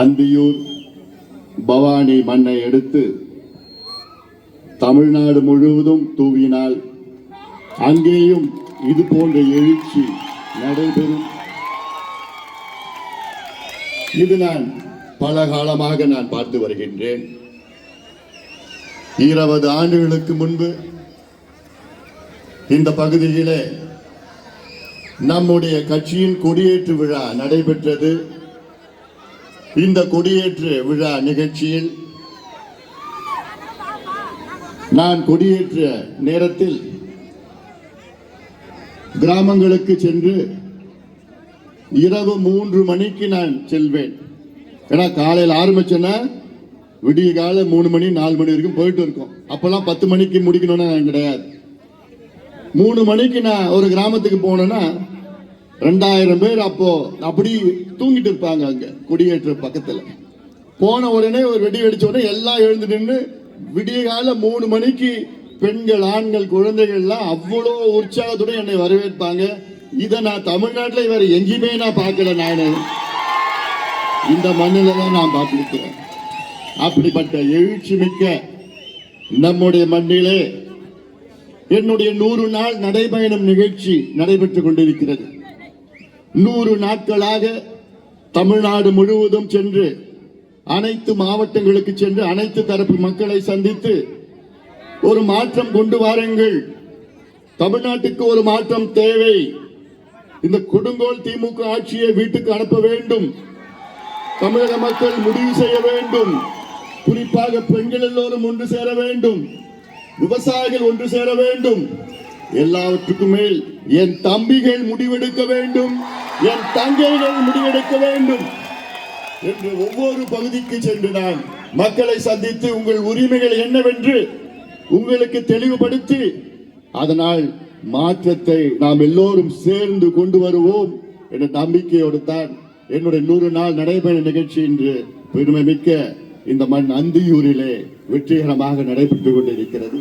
அந்தியூர் பவானி மண்ணை எடுத்து தமிழ்நாடு முழுவதும் தூவினால் அங்கேயும் இது போன்ற எழுச்சி நடைபெறும். இது நான் பல காலமாக நான் பார்த்து வருகின்றேன். 20 ஆண்டுகளுக்கு முன்பு இந்த பகுதியிலே நம்முடைய கட்சியின் கொடியேற்று விழா நடைபெற்றது. இந்த கொடியேற்று விழா நிகழ்ச்சியில் நான் கொடியேற்ற நேரத்தில் கிராமங்களுக்கு சென்று இரவு 3 மணிக்கு நான் செல்வேன். ஏன்னா காலையில் ஆரம்பிச்சேன்னா விடிய காலை 3 மணி 4 மணி வரைக்கும் போயிட்டு இருக்கோம். அப்பெல்லாம் 10 மணிக்கு முடிக்கணும்னு கிடையாது. 3 மணிக்கு நான் ஒரு கிராமத்துக்கு போனேன்னா 2000 பேர் அப்போ அப்படி தூங்கிட்டு இருப்பாங்க. அங்க கொடியேற்ற பக்கத்துல போன உடனே ஒரு வெடி வெடிச்ச உடனே எல்லாம் எழுந்து நின்று விடிய கால 3 மணிக்கு பெண்கள், ஆண்கள், குழந்தைகள் எல்லாம் அவ்வளோ உற்சாகத்துடன் என்னை வரவேற்பாங்க. இதை நான் தமிழ்நாட்டில் வேற எங்கேயுமே நான் பார்க்கல. நான் இந்த மண்ணில தான் நான் பார்த்திருக்கிறேன். அப்படிப்பட்ட எழுச்சி மிக்க நம்முடைய மண்ணிலே என்னுடைய 100 நாள் நடைபயணம் நிகழ்ச்சி நடைபெற்றுக் கொண்டிருக்கிறது. 100 நாட்களாக தமிழ்நாடு முழுவதும் சென்று அனைத்து மாவட்டங்களுக்கு சென்று அனைத்து தரப்பு மக்களை சந்தித்து ஒரு மாற்றம் கொண்டு வாருங்கள், தமிழ்நாட்டுக்கு ஒரு மாற்றம் தேவை, இந்த கொடுங்கோல் திமுக ஆட்சியை வீட்டுக்கு அனுப்ப வேண்டும், தமிழக மக்கள் முடிவு செய்ய வேண்டும், குறிப்பாக பெண்கள் எல்லோரும் ஒன்று சேர வேண்டும், விவசாயிகள் ஒன்று சேர வேண்டும், எல்லாவற்றுக்கும் மேல் என் தம்பிகள் முடிவெடுக்க வேண்டும், என் தங்கைகள் முடிவெடுக்க வேண்டும் என்று ஒவ்வொரு பகுதிக்கு சென்று நான் மக்களை சந்தித்து உங்கள் உரிமைகள் என்னவென்று உங்களுக்கு தெளிவுபடுத்தி அதனால் மாற்றத்தை நாம் எல்லோரும் சேர்ந்து கொண்டு வருவோம் என்ற நம்பிக்கையோடு தான் என்னுடைய 100 நாள் நடைபெற நிகழ்ச்சி இன்று பெருமை மிக்க இந்த மண் அந்தியூரிலே வெற்றிகரமாக நடைபெற்றுக் கொண்டிருக்கிறது.